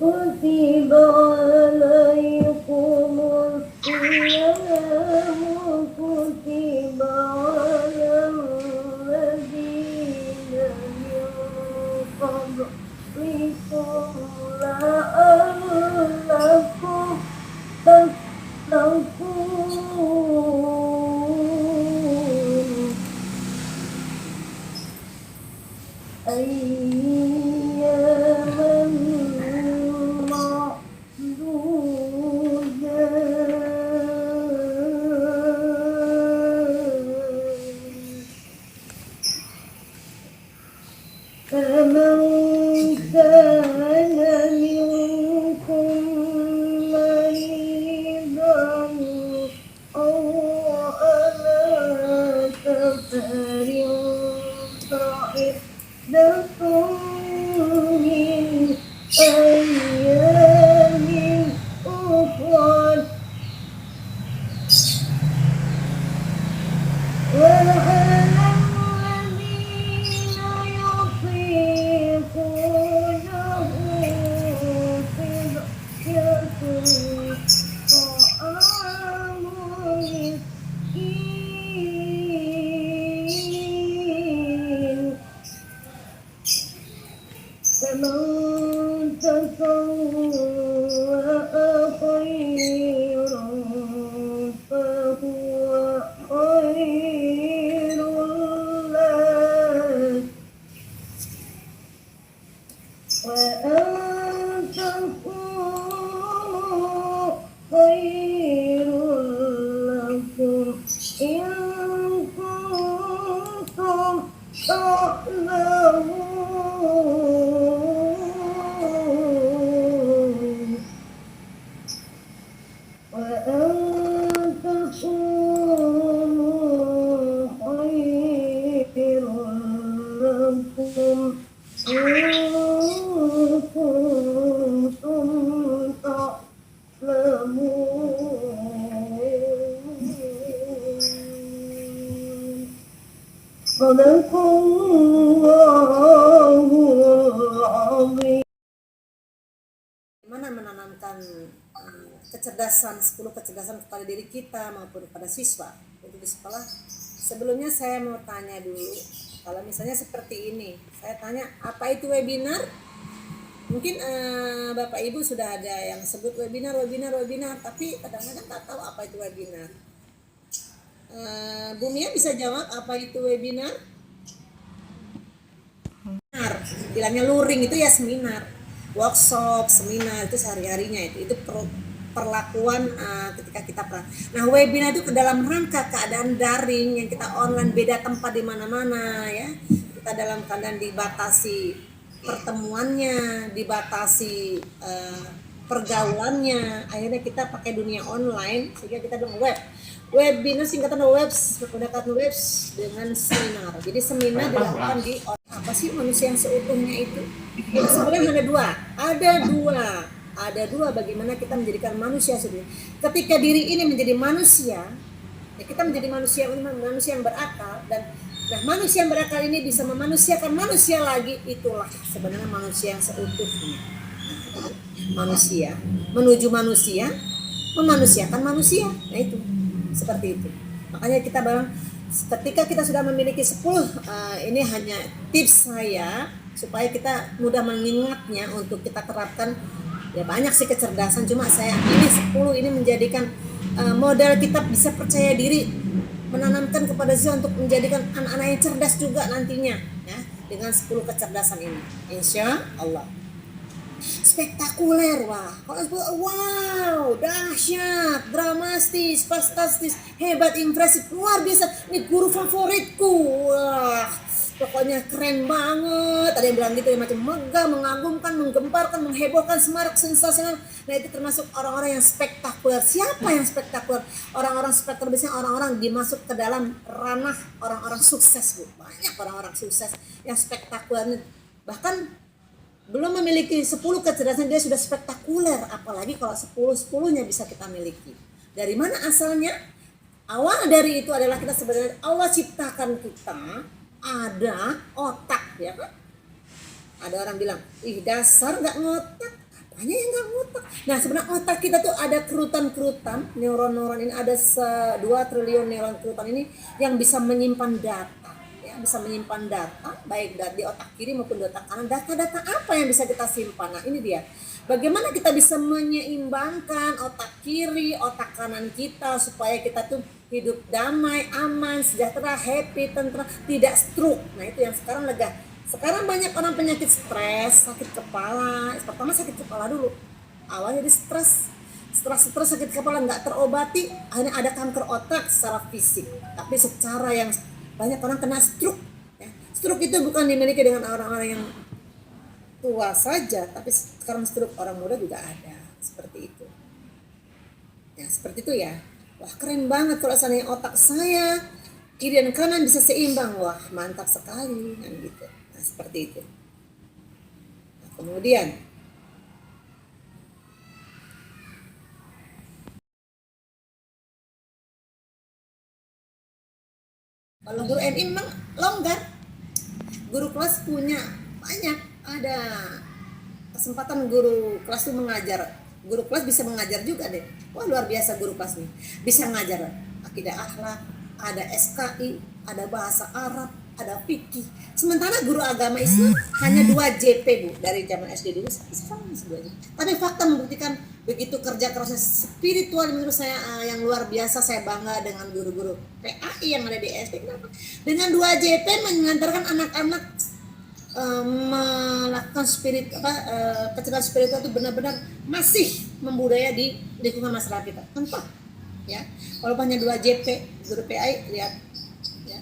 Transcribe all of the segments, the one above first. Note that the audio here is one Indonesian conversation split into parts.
كتب عليكم الصيام كتب على الذين من قبلكم لعلكم تتقون فمن كان منكم مريضا أو على سفر فعدة من أيام أخرى وعلى الذين يطيقونه فدية طعام مسكين فمن تطوع خيرا فهو خير له وأن تكونوا خير لكم إن كنتم تعلمون وأن تكونوا خير لكم إن كنتم تعلمون صدق الله العظيم. Bagaimana menanamkan kecerdasan, 10 kecerdasan kepada diri kita maupun kepada siswa untuk di sekolah. Sebelumnya saya mau tanya dulu, kalau misalnya seperti ini, saya tanya apa itu webinar? Mungkin Bapak Ibu sudah ada yang sebut webinar, tapi kadang-kadang tak tahu apa itu webinar. Bu Mia bisa jawab apa itu webinar? Bilangnya luring itu ya seminar, workshop, seminar itu sehari-harinya itu perlakuan ketika kita Nah, webinar itu dalam rangka keadaan daring yang kita online, beda tempat di mana-mana ya. Kita dalam keadaan dibatasi pertemuannya, dibatasi pergaulannya, akhirnya kita pakai dunia online sehingga kita bilang webinar singkatan webs dengan seminar. Jadi seminar dilakukan di apa sih manusia yang seutuhnya itu? Sebenarnya ada dua bagaimana kita menjadikan manusia seutuhnya. Ketika diri ini menjadi manusia, ya kita menjadi manusia yang berakal, dan manusia yang berakal ini bisa memanusiakan manusia lagi, itulah sebenarnya manusia yang seutuhnya. Manusia menuju manusia, memanusiakan manusia. Nah itu seperti itu. Makanya kita bilang ketika kita sudah memiliki 10 ini hanya tips saya supaya kita mudah mengingatnya untuk kita terapkan. Ya banyak sih kecerdasan, cuma saya ini 10 ini menjadikan modal kita bisa percaya diri, menanamkan kepada siswa untuk menjadikan anak-anak yang cerdas juga nantinya ya. dengan 10 kecerdasan ini. Insya Allah. Spektakuler, wow, dahsyat, dramatis, fantastis, hebat, impresif, luar biasa. Ini guru favoritku. Wah, pokoknya keren banget. Ada yang bilang gitu, macam megah, mengagumkan, menggemparkan, menghebohkan, semarak, sensasional. Nah, itu termasuk orang-orang yang spektakuler. Siapa yang spektakuler? Orang-orang spektakuler biasanya orang-orang dimasuk ke dalam ranah orang-orang sukses, Bu. Banyak orang-orang sukses yang spektakuler. Bahkan belum memiliki 10 kecerdasan dia sudah spektakuler, apalagi kalau 10-10-nya bisa kita miliki. Dari mana asalnya? Awal dari itu adalah kita sebenarnya Allah ciptakan kita ada otak, ya kan? Ada orang bilang, ih dasar nggak ngotak, apanya yang nggak ngotak? Nah sebenarnya otak kita tuh ada kerutan-kerutan, neuron-neuron ini ada 2 triliun neuron kerutan ini yang bisa menyimpan data. Bisa menyimpan data baik di otak kiri maupun di otak kanan. Data-data apa yang bisa kita simpan? Nah ini dia, bagaimana kita bisa menyeimbangkan otak kiri otak kanan kita supaya kita tuh hidup damai, aman, sejahtera, happy, tenteram, tidak stroke. Nah itu yang sekarang lega. Sekarang banyak orang penyakit stres, sakit kepala. Pertama sakit kepala dulu, awalnya di stres, sakit kepala nggak terobati, akhirnya ada kanker otak secara fisik. Tapi secara yang banyak orang kena stroke, ya. Stroke itu bukan dimiliki dengan orang-orang yang tua saja, tapi sekarang stroke orang muda juga ada, seperti itu. Ya seperti itu ya. Wah keren banget kalau seandainya otak saya kiri dan kanan bisa seimbang, wah mantap sekali, kan gitu. Nah seperti itu. Nah, kemudian kalau guru NI memang longgar, guru kelas punya banyak, ada kesempatan guru kelas itu mengajar. Guru kelas bisa mengajar juga deh. Wah luar biasa guru kelas nih, bisa ngajar akidah akhlak, ada SKI, ada bahasa Arab, ada fikih. Sementara guru agama Islam hanya 2 JP, Bu, dari zaman SD dulu sampai sekarang. Tapi fakta membuktikan begitu kerja kerasnya spiritual menurut saya yang luar biasa. Saya bangga dengan guru-guru PAI yang ada di SD. Kenapa? Dengan 2 JP mengantarkan anak-anak melakukan kecerdasan spiritual itu benar-benar masih membudaya di lingkungan masyarakat kita. Tanpa ya, walaupun hanya 2 JP guru PAI, lihat ya.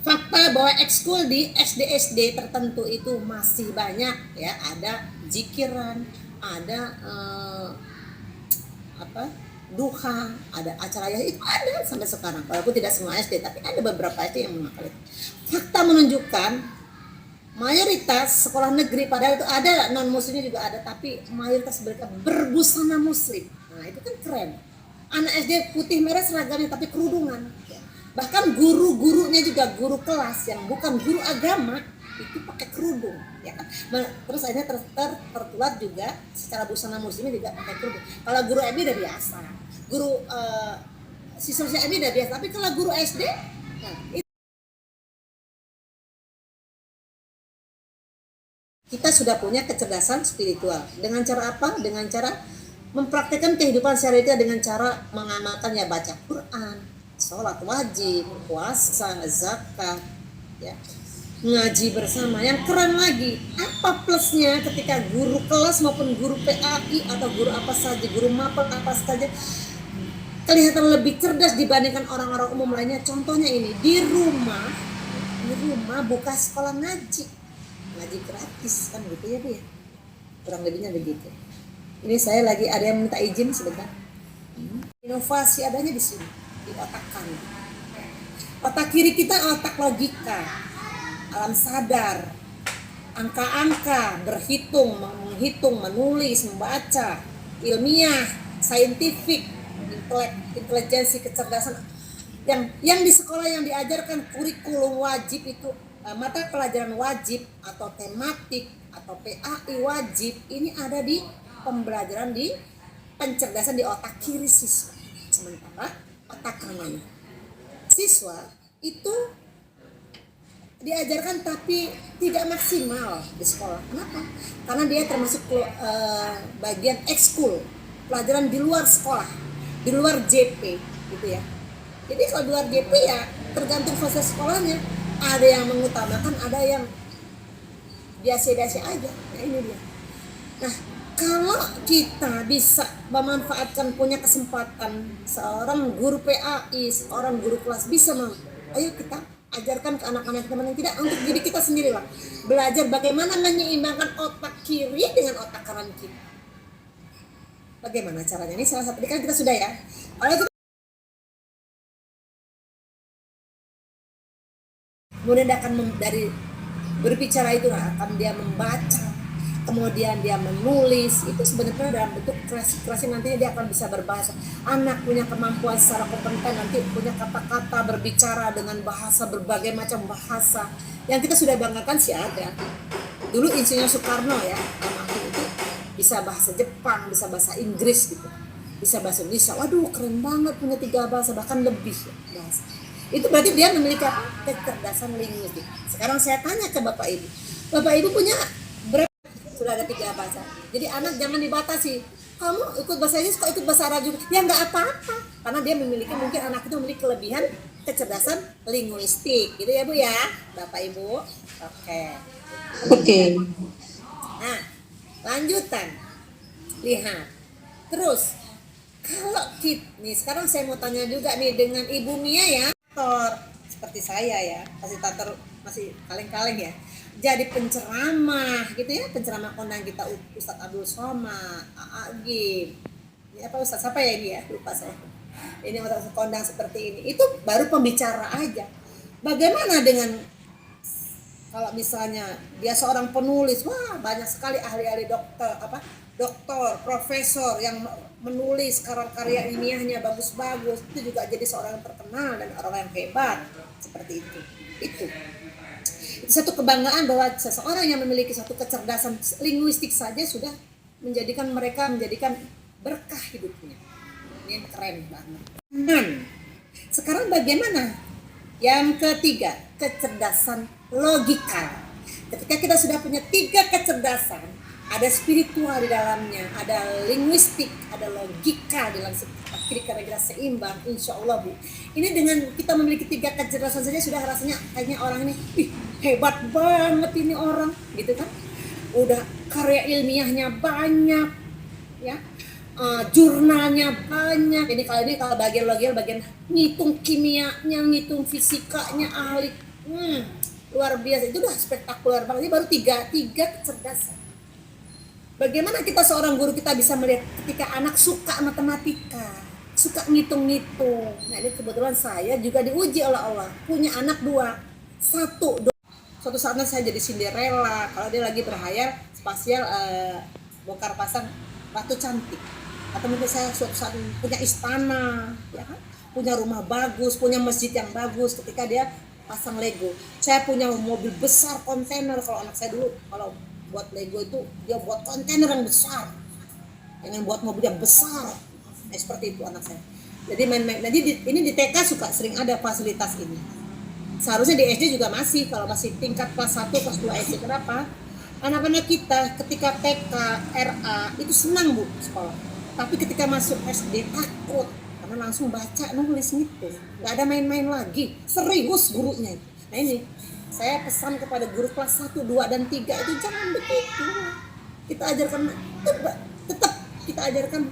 Fakta bahwa ekskul di SD tertentu itu masih banyak ya, ada zikiran, ada duha, ada acara ya, itu ada sampai sekarang. Walaupun tidak semua SD, tapi ada beberapa SD yang memakai. Fakta menunjukkan mayoritas sekolah negeri, padahal itu ada non muslimnya juga ada, tapi mayoritas mereka berbusana muslim. Nah itu kan keren. Anak SD putih merah seragamnya tapi kerudungan. Bahkan guru-gurunya juga guru kelas yang bukan guru agama itu pakai kerudung, ya kan? Terus akhirnya tertular juga secara busana muslimnya juga pakai kerudung. Kalau guru MI udah biasa, guru siswa MI udah biasa, tapi kalau guru SD, nah, kita sudah punya kecerdasan spiritual. Dengan cara apa? Dengan cara mempraktikkan kehidupan sehari-hari dengan cara mengamalkan, ya baca Quran, sholat wajib, puasa, zakat, ya, ngaji bersama. Yang keren lagi, apa plusnya ketika guru kelas maupun guru PAI atau guru apa saja, guru mapel apa saja kelihatan lebih cerdas dibandingkan orang-orang umum lainnya. Contohnya ini, di rumah buka sekolah ngaji gratis kan gitu ya, Bu ya. Kurang lebihnya begitu. Ini saya lagi ada yang minta izin sebentar. Inovasi adanya di sini, di otak kanan. Otak kiri kita otak logika, alam sadar, angka-angka, berhitung, menghitung, menulis, membaca, ilmiah, saintifik, intelijensi, kecerdasan. Yang di sekolah yang diajarkan kurikulum wajib itu, mata pelajaran wajib atau tematik atau PAI wajib, ini ada di pembelajaran di pencerdasan di otak kiri siswa. Sementara otak kanan siswa itu diajarkan tapi tidak maksimal di sekolah. Kenapa? Karena dia termasuk bagian ekskul, pelajaran di luar sekolah, di luar JP gitu ya. Jadi kalau di luar JP ya tergantung fase sekolahnya. ada yang mengutamakan, ada yang biasa-biasa aja. Nah ini dia. Nah kalau kita bisa memanfaatkan, punya kesempatan, seorang guru PAI, seorang guru kelas bisa ayo kita ajarkan ke anak-anak teman yang tidak, untuk diri kita sendiri lah, belajar bagaimana menyeimbangkan otak kiri dengan otak kanan kita. Bagaimana caranya? Ini salah satu, kan kita sudah ya. Kalau kita kemudian dia akan dari berbicara itu akan dia membaca, kemudian dia menulis, itu sebenarnya dalam bentuk kreasi nantinya dia akan bisa berbahasa. Anak punya kemampuan secara kompeten, nanti punya kata-kata berbicara dengan bahasa, berbagai macam bahasa yang kita sudah banggakan sih ada. Dulu Insinyur Soekarno ya, almarhum itu bisa bahasa Jepang, bisa bahasa Inggris gitu, bisa bahasa Indonesia. Waduh keren banget, punya 3 bahasa bahkan lebih bahasa. Itu berarti dia memiliki apa? Kecerdasan linguistik. Sekarang saya tanya ke Bapak Ibu. Bapak Ibu punya berapa? Sudah ada 3 bahasa. Jadi anak jangan dibatasi. Kamu ikut bahasa Inggris, kok ikut bahasa Arab juga? Ya nggak apa-apa. Karena dia memiliki, mungkin anak itu memiliki kelebihan kecerdasan linguistik. Gitu ya Bu ya, Bapak Ibu. Oke. Nah, lanjutan. Lihat. Terus, kalau nih sekarang saya mau tanya juga nih dengan Ibu Mia ya. Seperti saya ya, fasilitator masih kaleng-kaleng ya, jadi penceramah gitu ya, penceramah kondang kita Ustadz Abdul Somad, Agim, ini apa Ustadz siapa ya ini ya, lupa saya. Ini orang kondang seperti ini, itu baru pembicara aja. Bagaimana dengan kalau misalnya dia seorang penulis, wah banyak sekali ahli-ahli doktor, profesor yang menulis karya ilmiahnya bagus-bagus, itu juga jadi seorang yang terkenal dan orang yang hebat seperti itu. Itu satu kebanggaan bahwa seseorang yang memiliki satu kecerdasan linguistik saja sudah menjadikan berkah hidupnya. Ini keren banget. Sekarang bagaimana? Yang ketiga, kecerdasan logika. Ketika kita sudah punya 3 kecerdasan, ada spiritual di dalamnya, ada linguistik, ada logika dalam kira-kira seimbang, insya Allah Bu. Ini dengan kita memiliki 3 kecerdasan saja sudah rasanya kayaknya orang ini, hebat banget ini orang, gitu kan? Udah karya ilmiahnya banyak, ya, jurnalnya banyak. Ini kalau bagian ngitung kimianya, ngitung fisikanya ahli, luar biasa. Itu udah spektakuler banget. Ini baru tiga kecerdasan. Bagaimana kita seorang guru kita bisa melihat ketika anak suka matematika, suka ngitung-ngitung. Nah ini kebetulan saya juga diuji oleh Allah, punya anak 2. Suatu saatnya saya jadi Cinderella kalau dia lagi berhayal spasial, bongkar pasang batu cantik. Atau mungkin saya suatu saat punya istana, ya kan? Punya rumah bagus, punya masjid yang bagus ketika dia pasang Lego. Saya punya mobil besar kontainer. Kalau anak saya dulu kalau buat Lego itu dia buat kontainer yang besar, dengan buat mobil yang besar, seperti itu anak saya. Jadi ini di TK sering ada fasilitas ini. Seharusnya di SD juga masih, kalau masih tingkat kelas 1, kelas 2 SD. Kenapa? Anak-anak kita ketika TK, RA itu senang Bu sekolah, tapi ketika masuk SD takut karena langsung baca nulis gitu, nggak ada main-main lagi, serius gurunya. Nah ini saya pesan kepada guru kelas 1, 2, dan 3 itu jangan begitu. Kita ajarkan, tetap kita ajarkan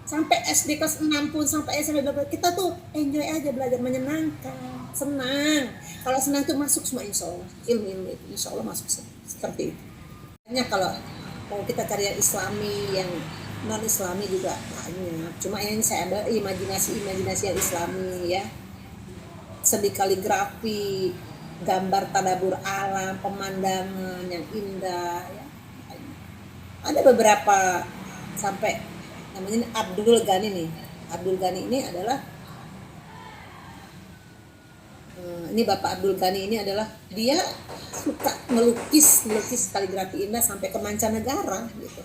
sampai SD kelas 6 pun, sampai SMP kita tuh enjoy aja belajar, menyenangkan, senang. Kalau senang tuh masuk semua insya Allah, ilmu itu insya Allah masuk seperti itu. Hanya kalau mau kita cari yang Islami, yang non Islami juga banyak. Cuma ini saya ambil imajinasi yang Islami ya, seni kaligrafi, gambar tadabur alam, pemandangan yang indah ya. Ada beberapa sampai namanya Abdul Ghani nih. Abdul Ghani ini adalah ini Bapak Abdul Ghani ini adalah dia suka melukis kaligrafi indah sampai ke mancanegara gitu.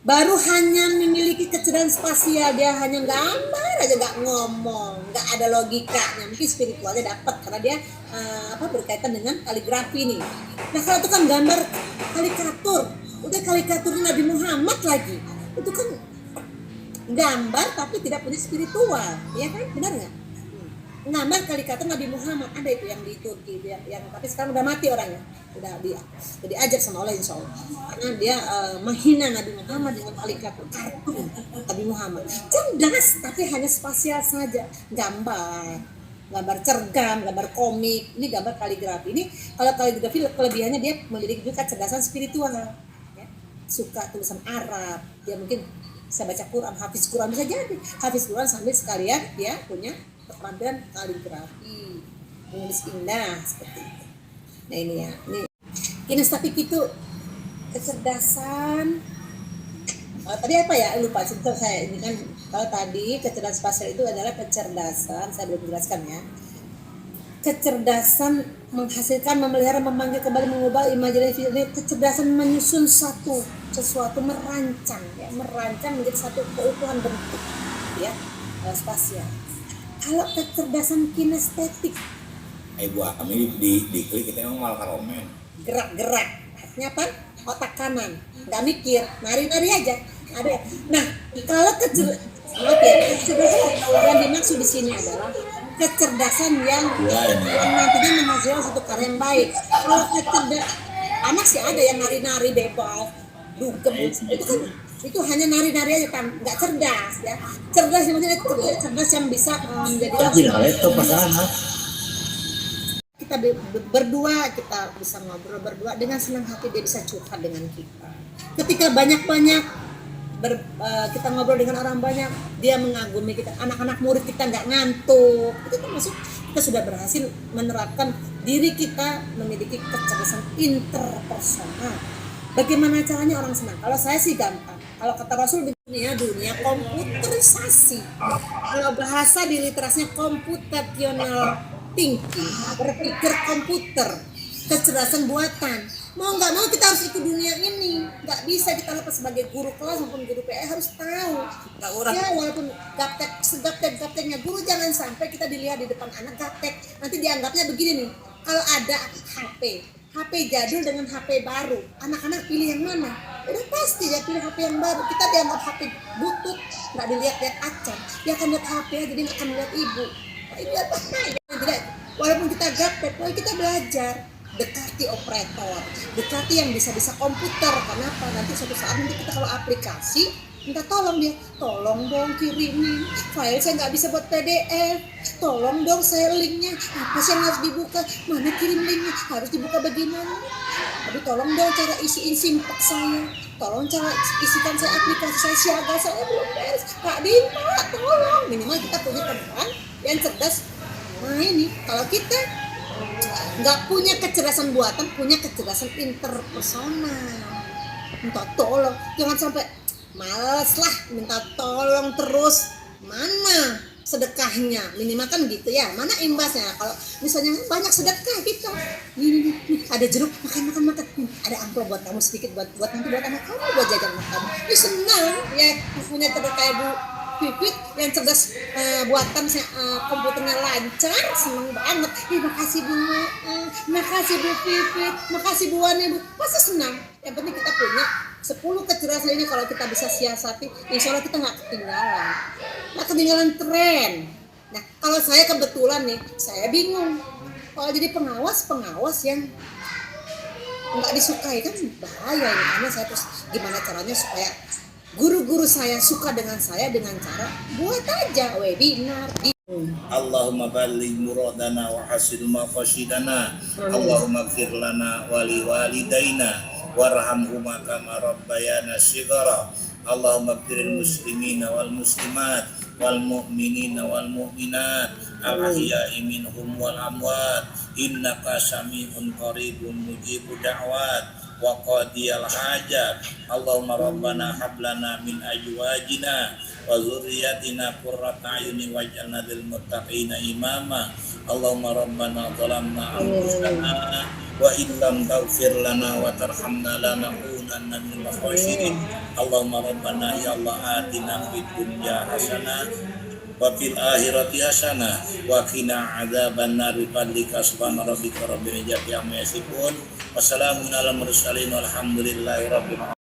Baru hanya memiliki kecerdasan spasial, dia hanya gambar aja, nggak ngomong, nggak ada logikanya. Mungkin spiritualnya dapat karena dia berkaitan dengan kaligrafi nih. Nah kalau itu kan gambar karikatur, udah karikatur Nabi Muhammad lagi, itu kan gambar tapi tidak punya spiritual, ya kan, benar nggak? ngambar karikatur Nabi Muhammad. Ada itu yang di Turki yang tapi sekarang udah mati orangnya, udah diajar sama Allah insya Allah, karena dia menghina Nabi Muhammad dengan karikatur kartun Nabi Muhammad. Cerdas tapi hanya spasial saja, gambar cergam, gambar komik. Ini gambar kaligrafi. Ini kalau kaligrafi kelebihannya dia memiliki juga kecerdasan spiritual ya. Suka tulisan Arab, dia mungkin bisa baca Quran, hafiz Quran, bisa jadi hafiz Quran sambil sekalian dia punya keterampilan kaligrafi, menulis indah seperti itu. Nah ini ya, ini kinestetik itu kecerdasan. Tadi apa ya, lupa sebentar saya. Ini kan kalau tadi kecerdasan spasial itu adalah kecerdasan, saya belum jelaskan ya, kecerdasan menghasilkan, memelihara, memanggil kembali, mengubah imajinasi, kecerdasan menyusun sesuatu, merancang ya, merancang menjadi satu keutuhan bentuk ya, spasial. Kalau kecerdasan kinestetik, Ibu Ami di klik kita emang malah karomen. gerak-gerak, artinya apa? Otak kanan, nggak mikir, nari-nari aja. Ada. Nah, kalau kecerdasan yang dimaksud di sini adalah kecerdasan yang nantinya menghasilkan satu karya yang baik. Kalau anak sih ada yang nari-nari bebas, dugem, itu hanya nari-nari aja, kan nggak cerdas ya. Cerdas maksudnya cerdas yang bisa menjadi kita berdua, kita bisa ngobrol berdua dengan senang hati, dia bisa curhat dengan kita. Ketika banyak-banyak kita ngobrol dengan orang banyak, dia mengagumi kita. Anak-anak murid kita nggak ngantuk. Itu termasuk kita sudah berhasil menerapkan diri kita memiliki kecerdasan interpersonal. Bagaimana caranya orang senang? Kalau saya sih gampang. Kalau kata Rasul di dunia komputerisasi. Kalau bahasa di literasinya computational thinking, berpikir komputer, kecerdasan buatan. Mau nggak mau kita harus ikut dunia ini, nggak bisa kita lepas sebagai guru kelas maupun guru PE, harus tahu ya, walaupun gapteknya guru, jangan sampai kita dilihat di depan anak gaptek, nanti dianggapnya begini nih, kalau ada HP jadul dengan HP baru, anak-anak pilih yang mana? Udah pasti dia pilih HP yang baru. Kita dianggap HP butut, nggak dilihat-lihat acan, dia akan lihat HP aja, dia nggak akan lihat ibu. Ini apa? Tidak, walaupun kita gaptek, kita belajar dekati operator, dekati yang bisa komputer. Kenapa? Nanti suatu saat kita kalau aplikasi minta tolong dia, tolong dong kirimin file, saya nggak bisa buat PDF, tolong dong saya linknya apa sih yang harus dibuka, mana kirim linknya, harus dibuka bagaimana, tapi tolong dong cara isiin simpak saya, tolong cara isikan saya aplikasi saya, siaga saya belum beres, Pak Dinta tolong. Minimal kita punya teman yang cerdas. Nah ini kalau kita nggak punya kecerdasan buatan, punya kecerdasan interpersonal, minta tolong, jangan sampai males lah minta tolong terus, mana sedekahnya, minimal kan gitu ya, mana imbasnya. Kalau misalnya banyak sedekah kita, nih, ada jeruk, makan, ada amplop buat kamu sedikit, buat nanti buat anak kamu, buat jajan makan, ini senang ya punya sedekah Bu Pipit yang cerdas, buatan komputernya lancar, seneng banget. Makasih Bu, makasih Bu Pipit, makasih Bu Wani, Bu, pasti senang. Yang penting kita punya 10 kecerdasan ini, kalau kita bisa siasati, insya Allah kita nggak ketinggalan tren. Nah kalau saya kebetulan nih, saya bingung kalau jadi pengawas yang nggak disukai kan bahaya ini, karena saya terus gimana caranya supaya guru-guru saya suka dengan saya, dengan cara buat aja webinar. Allahumma balligh muradana wa hasil maqasidana. Allahumma ighfir lana wa li walidaina warhamhuma kama rabbayana shighara. Allahumma ighfiril muslimina wal muslimat wal mu'minina wal mu'minat al ahya'i minhum wal amwat innaka sami'un qaribun mujibud da'wat wa qadiyal hajat. Allahumma rabbana hablana min azwajina wa dzurriyyatina qurrata a'yunin waj'alna lil muttaqina imama. Allahumma rabbana zalamna anfusana wa illam taghfir lana wa tarhamna lanakunanna minal khasirin. Allahumma rabbana ya Allah atina fid dunya hasanah wa fil akhirati hasanah wa qina adzabannar. Fadlika subhana rabbika rabbil izzati amma yasifun. Wassalamun ala mursalin walhamdulillahi rabbil alamin.